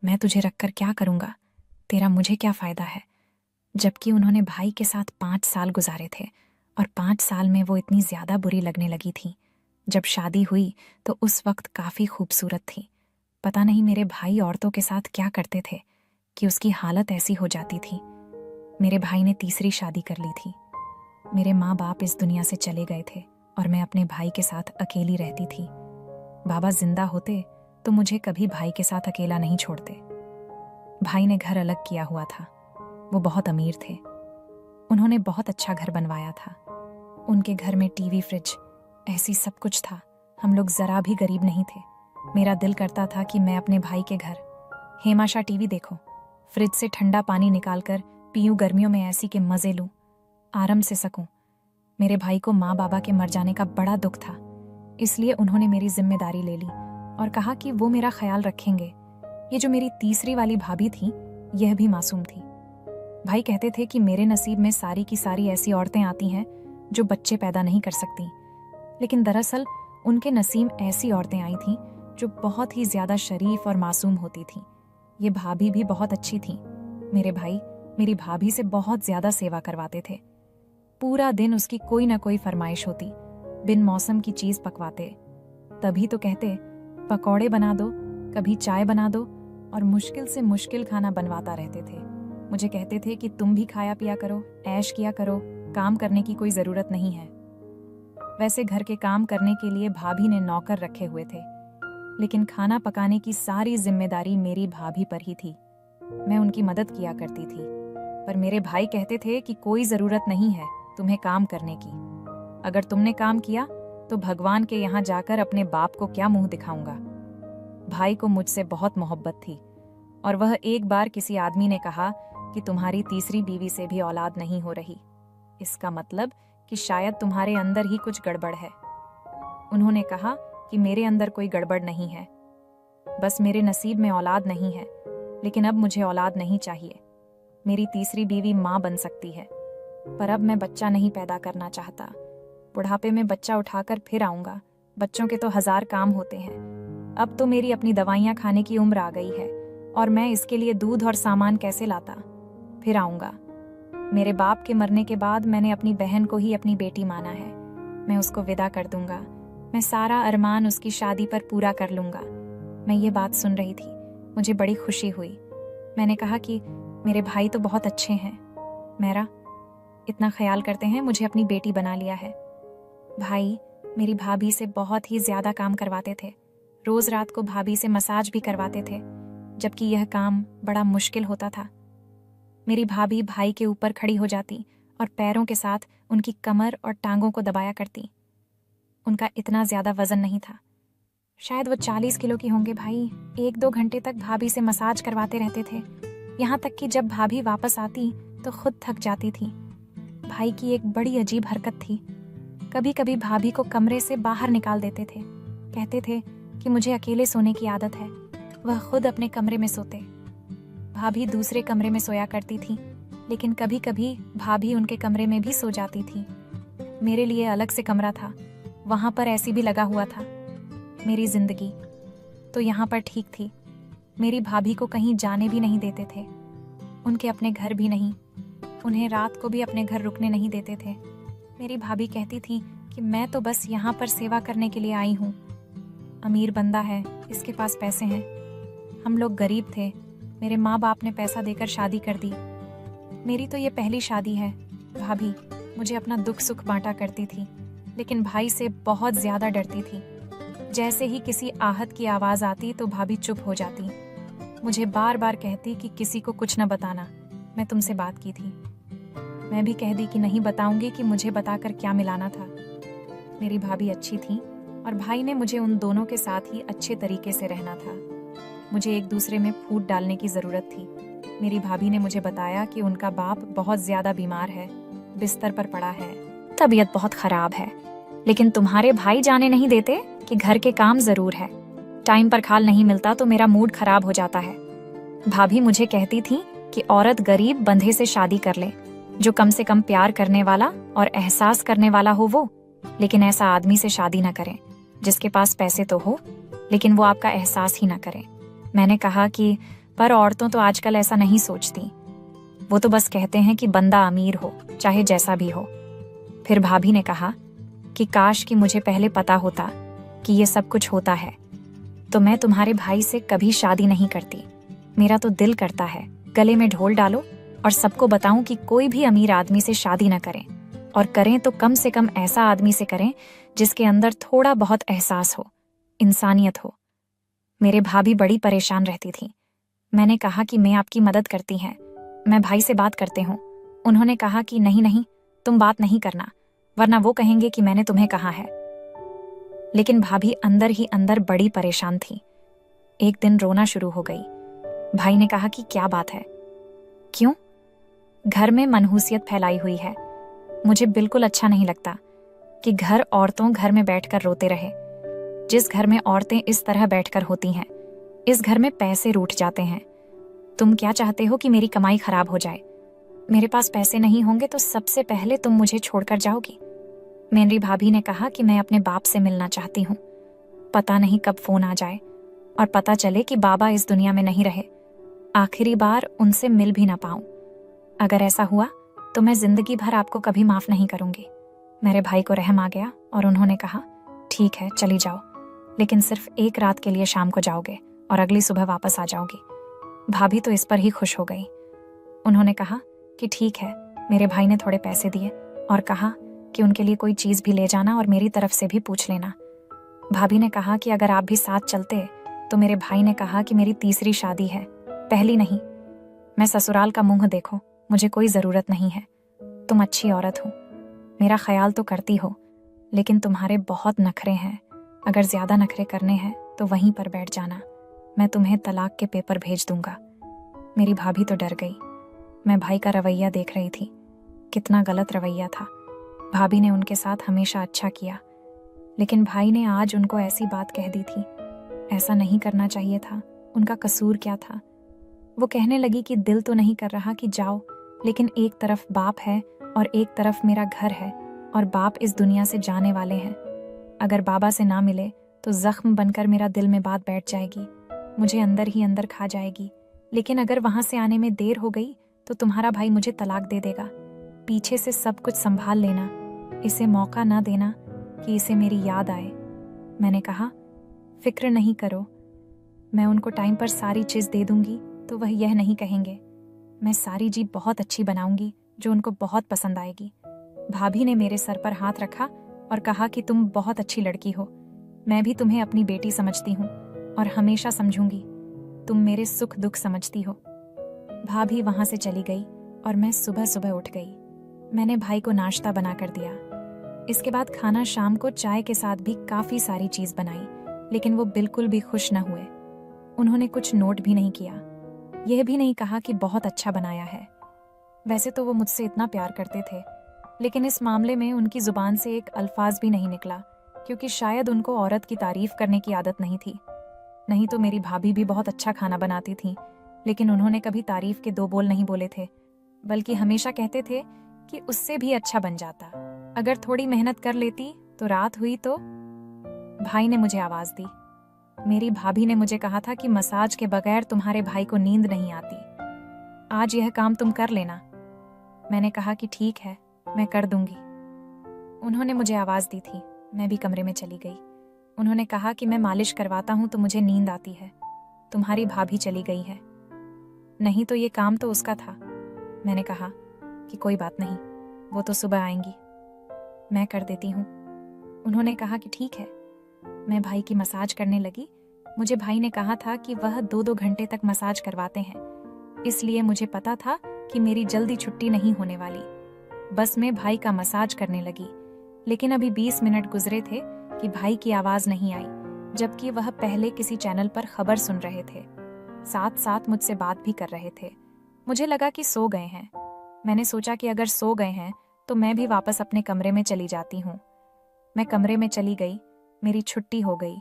[SPEAKER 2] मैं तुझे रखकर क्या करूंगा, तेरा मुझे क्या फायदा है। जबकि उन्होंने भाई के साथ 5 साल गुजारे थे और 5 साल में वो इतनी ज्यादा बुरी लगने लगी थी। जब शादी हुई तो उस वक्त काफी खूबसूरत थी। पता नहीं मेरे भाई औरतों के साथ क्या करते थे कि उसकी हालत ऐसी हो जाती थी। मेरे भाई ने तीसरी शादी कर ली थी। मेरे माँ बाप इस दुनिया से चले गए थे और मैं अपने भाई के साथ अकेली रहती थी। बाबा जिंदा होते तो मुझे कभी भाई के साथ अकेला नहीं छोड़ते। भाई ने घर अलग किया हुआ था। वो बहुत अमीर थे। उन्होंने बहुत अच्छा घर बनवाया था। उनके घर में टीवी, फ्रिज, ऐसी सब कुछ था। हम लोग जरा भी गरीब नहीं थे। मेरा दिल करता था कि मैं अपने भाई के घर हेमाशा टीवी देखूं, फ्रिज से ठंडा पानी निकालकर पीऊं, गर्मियों में ऐसी के मजे लूं, आराम से सकूं। मेरे भाई को माँ बाबा के मर जाने का बड़ा दुख था, इसलिए उन्होंने मेरी जिम्मेदारी ले ली और कहा कि वो मेरा ख्याल रखेंगे। ये जो मेरी तीसरी वाली भाभी थी, यह भी मासूम थी। भाई कहते थे कि मेरे नसीब में सारी की सारी ऐसी औरतें आती हैं जो बच्चे पैदा नहीं कर सकती, लेकिन दरअसल उनके नसीब ऐसी औरतें आई थीं जो बहुत ही ज्यादा शरीफ और मासूम होती थीं। ये भाभी भी बहुत अच्छी थी। मेरे भाई मेरी भाभी से बहुत ज्यादा सेवा करवाते थे। पूरा दिन उसकी कोई ना कोई फरमाइश होती। बिन मौसम की चीज पकवाते, तभी तो कहते पकौड़े बना दो, कभी चाय बना दो, और मुश्किल से मुश्किल खाना बनवाता रहते थे। मुझे कहते थे कि तुम भी खाया पिया करो, ऐश किया करो, काम करने की कोई जरूरत नहीं है। वैसे घर के काम करने के लिए भाभी ने नौकर रखे हुए थे, लेकिन खाना पकाने की सारी जिम्मेदारी मेरी भाभी पर ही थी। मैं उनकी मदद किया करती थी, पर मेरे भाई कहते थे कि कोई जरूरत नहीं है तुम्हें काम करने की। अगर तुमने काम किया तो भगवान के यहाँ जाकर अपने बाप को क्या मुंह दिखाऊंगा। भाई को मुझसे बहुत मोहब्बत थी और वह एक बार किसी आदमी ने कहा कि तुम्हारी तीसरी बीवी से भी औलाद नहीं हो रही, इसका मतलब कि शायद तुम्हारे अंदर ही कुछ गड़बड़ है। उन्होंने कहा कि मेरे अंदर कोई गड़बड़ नहीं है, बस मेरे नसीब में औलाद नहीं है, लेकिन अब मुझे औलाद नहीं चाहिए। मेरी तीसरी बीवी माँ बन सकती है, पर अब मैं बच्चा नहीं पैदा करना चाहता। बुढ़ापे में बच्चा उठाकर फिर आऊंगा, बच्चों के तो 1000 काम होते हैं। अब तो मेरी अपनी दवाइयाँ खाने की उम्र आ गई है और मैं इसके लिए दूध और सामान कैसे लाता। फिर आऊंगा। मेरे बाप के मरने के बाद मैंने अपनी बहन को ही अपनी बेटी माना है। मैं उसको विदा कर दूंगा। मैं सारा अरमान उसकी शादी पर पूरा कर लूंगा। मैं ये बात सुन रही थी, मुझे बड़ी खुशी हुई। मैंने कहा कि मेरे भाई तो बहुत अच्छे हैं, मेरा इतना ख्याल करते हैं, मुझे अपनी बेटी बना लिया है। भाई मेरी भाभी से बहुत ही ज्यादा काम करवाते थे। रोज रात को भाभी से मसाज भी करवाते थे, जबकि यह काम बड़ा मुश्किल होता था। मेरी भाभी भाई के ऊपर खड़ी हो जाती और पैरों के साथ उनकी कमर और टांगों को दबाया करती। उनका इतना ज्यादा वजन नहीं था, शायद वो 40 किलो की होंगे। भाई 1-2 घंटे तक भाभी से मसाज करवाते रहते थे, यहाँ तक कि जब भाभी वापस आती तो खुद थक जाती थी। भाई की एक बड़ी अजीब हरकत थी, कभी कभी भाभी को कमरे से बाहर निकाल देते थे। कहते थे कि मुझे अकेले सोने की आदत है। वह खुद अपने कमरे में सोते, भाभी दूसरे कमरे में सोया करती थी, लेकिन कभी कभी भाभी उनके कमरे में भी सो जाती थी। मेरे लिए अलग से कमरा था, वहां पर ऐसी भी लगा हुआ था। मेरी जिंदगी तो यहाँ पर ठीक थी। मेरी भाभी को कहीं जाने भी नहीं देते थे, उनके अपने घर भी नहीं, उन्हें रात को भी अपने घर रुकने नहीं देते थे। मेरी भाभी कहती थी कि मैं तो बस यहाँ पर सेवा करने के लिए आई हूँ। अमीर बंदा है, इसके पास पैसे हैं, हम लोग गरीब थे। मेरे माँ बाप ने पैसा देकर शादी कर दी। मेरी तो ये पहली शादी है। भाभी मुझे अपना दुख सुख बांटा करती थी, लेकिन भाई से बहुत ज्यादा डरती थी। जैसे ही किसी आहत की आवाज आती तो भाभी चुप हो जाती। मुझे बार बार कहती कि किसी को कुछ न बताना, मैं तुमसे बात की थी। मैं भी कह दी कि नहीं बताऊंगी, कि मुझे बताकर क्या मिलाना था। मेरी भाभी अच्छी थी और भाई ने मुझे उन दोनों के साथ ही अच्छे तरीके से रहना था। मुझे एक दूसरे में फूट डालने की जरूरत थी। मेरी भाभी ने मुझे बताया कि उनका बाप बहुत ज्यादा बीमार है, बिस्तर पर पड़ा है, तबीयत बहुत खराब है, लेकिन तुम्हारे भाई जाने नहीं देते कि घर के काम जरूर है। टाइम पर खाल नहीं मिलता तो मेरा मूड खराब हो जाता है। भाभी मुझे कहती थी कि औरत गरीब बंधे से शादी कर ले, जो कम से कम प्यार करने वाला और एहसास करने वाला हो वो, लेकिन ऐसा आदमी से शादी ना करें जिसके पास पैसे तो हो लेकिन वो आपका एहसास ही ना करे। मैंने कहा कि पर औरतों तो आजकल ऐसा नहीं सोचती, वो तो बस कहते हैं कि बंदा अमीर हो चाहे जैसा भी हो। फिर भाभी ने कहा कि काश कि मुझे पहले पता होता कि ये सब कुछ होता है तो मैं तुम्हारे भाई से कभी शादी नहीं करती। मेरा तो दिल करता है गले में ढोल डालो और सबको बताऊं कि कोई भी अमीर आदमी से शादी न करें, और करें तो कम से कम ऐसा आदमी से करें जिसके अंदर थोड़ा बहुत एहसास हो, इंसानियत हो। मेरे भाभी बड़ी परेशान रहती थी। मैंने कहा कि मैं आपकी मदद करती हैं, मैं भाई से बात करते हूँ। उन्होंने कहा कि नहीं नहीं, तुम बात नहीं करना, वरना वो कहेंगे कि मैंने तुम्हें कहा है। लेकिन भाभी अंदर ही अंदर बड़ी परेशान थी। एक दिन रोना शुरू हो गई। भाई ने कहा कि क्या बात है, क्यों? घर में मनहूसियत फैलाई हुई है। मुझे बिल्कुल अच्छा नहीं लगता कि औरतों घर में बैठकर रोते रहे। जिस घर में औरतें इस तरह बैठकर होती हैं, इस घर में पैसे रूठ जाते हैं। तुम क्या चाहते हो कि मेरी कमाई खराब हो जाए? मेरे पास पैसे नहीं होंगे तो सबसे पहले तुम मुझे छोड़कर जाओगी। मेरी भाभी ने कहा कि मैं अपने बाप से मिलना चाहती हूँ। पता नहीं कब फोन आ जाए और पता चले कि बाबा इस दुनिया में नहीं रहे, आखिरी बार उनसे मिल भी ना पाऊं। अगर ऐसा हुआ तो मैं जिंदगी भर आपको कभी माफ नहीं करूंगी। मेरे भाई को रहम आ गया और उन्होंने कहा ठीक है चली जाओ, लेकिन सिर्फ एक रात के लिए शाम को जाओगे और अगली सुबह वापस आ जाओगी। भाभी तो इस पर ही खुश हो गई। उन्होंने कहा कि ठीक है। मेरे भाई ने थोड़े पैसे दिए और कहा कि उनके लिए कोई चीज भी ले जाना और मेरी तरफ से भी पूछ लेना। भाभी ने कहा कि अगर आप भी साथ चलते तो मेरे भाई ने कहा कि मेरी तीसरी शादी है, पहली नहीं। मैं ससुराल का मुंह देखो, मुझे कोई जरूरत नहीं है। तुम अच्छी औरत हो, मेरा ख्याल तो करती हो, लेकिन तुम्हारे बहुत नखरे हैं। अगर ज्यादा नखरे करने हैं तो वहीं पर बैठ जाना, मैं तुम्हें तलाक के पेपर भेज दूंगा। मेरी भाभी तो डर गई। मैं भाई का रवैया देख रही थी, कितना गलत रवैया था। भाभी ने उनके साथ हमेशा अच्छा किया, लेकिन भाई ने आज उनको ऐसी बात कह दी थी। ऐसा नहीं करना चाहिए था, उनका कसूर क्या था? वो कहने लगी कि दिल तो नहीं कर रहा कि जाओ, लेकिन एक तरफ बाप है और एक तरफ मेरा घर है, और बाप इस दुनिया से जाने वाले हैं। अगर बाबा से ना मिले तो जख्म बनकर मेरा दिल में बात बैठ जाएगी, मुझे अंदर ही अंदर खा जाएगी। लेकिन अगर वहां से आने में देर हो गई तो तुम्हारा भाई मुझे तलाक दे देगा। पीछे से सब कुछ संभाल लेना, इसे मौका ना देना कि इसे मेरी याद आए। मैंने कहा फिक्र नहीं करो, मैं उनको टाइम पर सारी चीज दे दूंगी तो वह यह नहीं कहेंगे। मैं सारी जीप बहुत अच्छी बनाऊंगी जो उनको बहुत पसंद आएगी। भाभी ने मेरे सर पर हाथ रखा और कहा कि तुम बहुत अच्छी लड़की हो, मैं भी तुम्हें अपनी बेटी समझती हूँ और हमेशा समझूंगी। तुम मेरे सुख दुख समझती हो। भाभी वहां से चली गई और मैं सुबह सुबह उठ गई। मैंने भाई को नाश्ता बना कर दिया। इसके बाद खाना शाम को चाय के साथ भी काफी सारी चीज बनाई, लेकिन वो बिल्कुल भी खुश न हुए। उन्होंने कुछ नोट भी नहीं किया, यह भी नहीं कहा कि बहुत अच्छा बनाया है। वैसे तो वो मुझसे इतना प्यार करते थे, लेकिन इस मामले में उनकी जुबान से एक अल्फाज भी नहीं निकला, क्योंकि शायद उनको औरत की तारीफ करने की आदत नहीं थी। नहीं तो मेरी भाभी भी बहुत अच्छा खाना बनाती थी, लेकिन उन्होंने कभी तारीफ के दो बोल नहीं बोले थे, बल्कि हमेशा कहते थे कि उससे भी अच्छा बन जाता, अगर थोड़ी मेहनत कर लेती तो। रात हुई तो भाई ने मुझे आवाज दी। मेरी भाभी ने मुझे कहा था कि मसाज के बगैर तुम्हारे भाई को नींद नहीं आती, आज यह काम तुम कर लेना। मैंने कहा कि ठीक है, मैं कर दूंगी। उन्होंने मुझे आवाज दी थी, मैं भी कमरे में चली गई। उन्होंने कहा कि मैं मालिश करवाता हूं तो मुझे नींद आती है, तुम्हारी भाभी चली गई है। नहीं तो ये काम तो उसका था। मैंने कहा कि कोई बात नहीं, वो तो सुबह आएंगी, मैं कर देती हूँ। उन्होंने कहा कि ठीक है। मैं भाई की मसाज करने लगी। मुझे भाई ने कहा था कि वह 2-2 घंटे तक मसाज करवाते हैं, इसलिए मुझे पता था कि मेरी जल्दी छुट्टी नहीं होने वाली। बस मैं भाई का मसाज करने लगी, लेकिन अभी 20 मिनट गुजरे थे कि भाई की आवाज नहीं आई, जबकि वह पहले किसी चैनल पर खबर सुन रहे थे, साथ साथ मुझसे बात भी कर रहे थे। मुझे लगा कि सो गए हैं। मैंने सोचा कि अगर सो गए हैं तो मैं भी वापस अपने कमरे में चली जाती हूँ। मैं कमरे में चली गई, मेरी छुट्टी हो गई।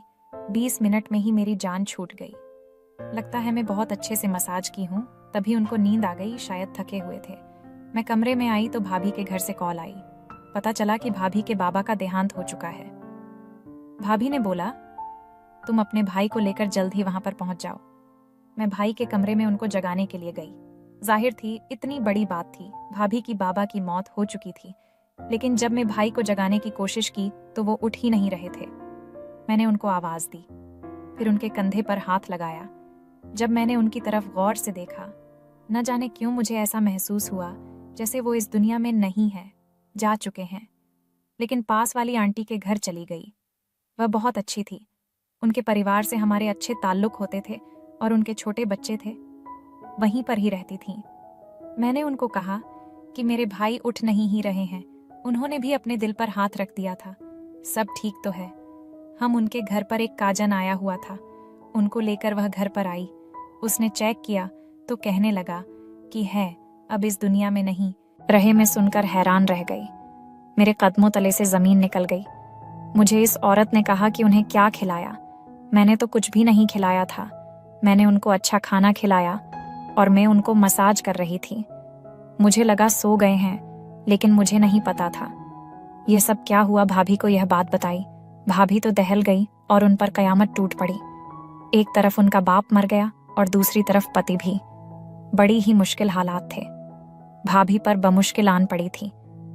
[SPEAKER 2] 20 मिनट में ही मेरी जान छूट गई। लगता है मैं बहुत अच्छे से मसाज की हूँ, तभी उनको नींद आ गई, शायद थके हुए थे। मैं कमरे में आई तो भाभी के घर से कॉल आई। पता चला कि भाभी के बाबा का देहांत हो चुका है। भाभी ने बोला, तुम अपने भाई को लेकर जल्द ही वहां पर पहुंच जाओ। मैं भाई के कमरे में उनको जगाने के लिए गई। जाहिर थी इतनी बड़ी बात थी, भाभी की बाबा की मौत हो चुकी थी, लेकिन जब मैं भाई को जगाने की कोशिश की तो वो उठ ही नहीं रहे थे। मैंने उनको आवाज दी, फिर उनके कंधे पर हाथ लगाया। जब मैंने उनकी तरफ गौर से देखा, न जाने क्यों मुझे ऐसा महसूस हुआ जैसे वो इस दुनिया में नहीं है, जा चुके हैं। लेकिन पास वाली आंटी के घर चली गई। वह बहुत अच्छी थी। उनके परिवार से हमारे अच्छे ताल्लुक होते थे और उनके छोटे बच्चे थे, वहीं पर ही रहती थीं। मैंने उनको कहा कि मेरे भाई उठ नहीं ही रहे हैं। उन्होंने भी अपने दिल पर हाथ रख दिया था। सब ठीक तो है। हम उनके घर पर एक काजन आया हुआ था, उनको लेकर वह घर पर आई। उसने चेक किया तो कहने लगा कि है अब इस दुनिया में नहीं रहे। मैं सुनकर हैरान रह गई। मेरे कदमों तले से जमीन निकल गई। मुझे इस औरत ने कहा कि उन्हें क्या खिलाया। मैंने तो कुछ भी नहीं खिलाया था। मैंने उनको अच्छा खाना खिलाया और मैं उनको मसाज कर रही थी। मुझे लगा सो गए हैं, लेकिन मुझे नहीं पता था। यह सब क्या हुआ भाभी को यह बात बताई। भाभी तो दहल गई और उन पर कयामत टूट पड़ी। एक तरफ उनका बाप मर गया और दूसरी तरफ पति भी। बड़ी ही मुश्किल हालात थे। भाभी पर बमुश्किल आन पड़ी थी।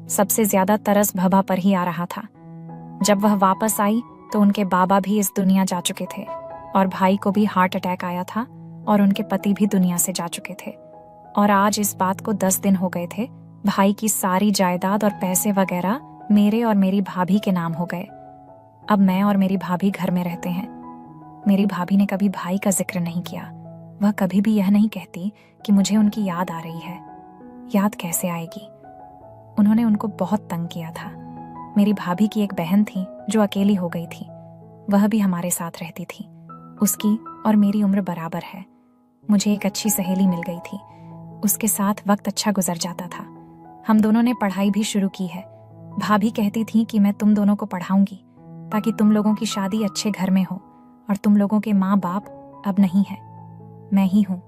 [SPEAKER 2] सबसे ज्यादा तरस भभा पर ही आ रहा था। जब वह वापस आई तो उनके बाबा भी इस दुनिया जा चुके थे और भाई को भी हार्ट अटैक आया था और उनके पति भी दुनिया से जा चुके थे। और आज इस बात को 10 दिन हो गए थे। भाई की सारी जायदाद और पैसे वगैरह मेरे और मेरी भाभी के नाम हो गए। अब मैं और मेरी भाभी घर में रहते हैं। मेरी भाभी ने कभी भाई का जिक्र नहीं किया। वह कभी भी यह नहीं कहती कि मुझे उनकी याद आ रही है। याद कैसे आएगी? उन्होंने उनको बहुत तंग किया था। मेरी भाभी की एक बहन थी जो अकेली हो गई थी। वह भी हमारे साथ रहती थी। उसकी और मेरी उम्र बराबर है। मुझे एक अच्छी सहेली मिल गई थी। उसके साथ वक्त अच्छा गुजर जाता था। हम दोनों ने पढ़ाई भी शुरू की है। भाभी कहती थी कि मैं तुम दोनों को पढ़ाऊंगी ताकि तुम लोगों की शादी अच्छे घर में हो, और तुम लोगों के माँ बाप अब नहीं है, मैं ही हूँ।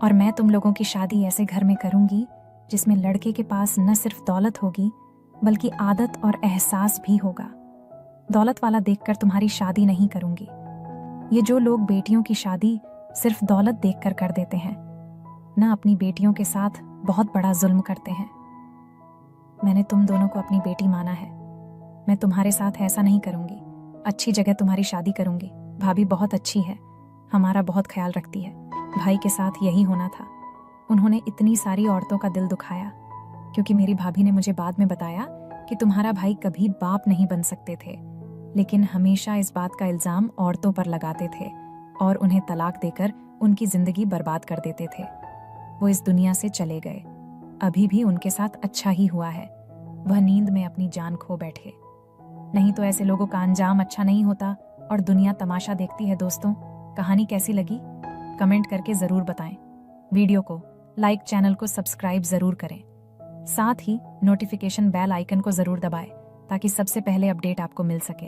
[SPEAKER 2] और मैं तुम लोगों की शादी ऐसे घर में करूंगी जिसमें लड़के के पास न सिर्फ दौलत होगी बल्कि आदत और एहसास भी होगा। दौलत वाला देखकर तुम्हारी शादी नहीं करूंगी। ये जो लोग बेटियों की शादी सिर्फ दौलत देखकर कर देते हैं, न अपनी बेटियों के साथ बहुत बड़ा जुल्म करते हैं। मैंने तुम दोनों को अपनी बेटी माना है। मैं तुम्हारे साथ ऐसा नहीं करूंगी। अच्छी जगह तुम्हारी शादी करूंगी। भाभी बहुत अच्छी है, हमारा बहुत ख्याल रखती है। भाई के साथ यही होना था। उन्होंने इतनी सारी औरतों का दिल दुखाया, क्योंकि मेरी भाभी ने मुझे बाद में बताया कि तुम्हारा भाई कभी बाप नहीं बन सकते थे, लेकिन हमेशा इस बात का इल्जाम औरतों पर लगाते थे और उन्हें तलाक देकर उनकी जिंदगी बर्बाद कर देते थे। वो इस दुनिया से चले गए। अभी भी उनके साथ अच्छा ही हुआ है। वह नींद में अपनी जान खो बैठे। नहीं तो ऐसे लोगों का अंजाम अच्छा नहीं होता और दुनिया तमाशा देखती है। दोस्तों, कहानी कैसी लगी कमेंट करके जरूर बताएं। वीडियो को लाइक, चैनल को सब्सक्राइब जरूर करें। साथ ही नोटिफिकेशन बेल आइकन को जरूर दबाएं ताकि सबसे पहले अपडेट आपको मिल सके।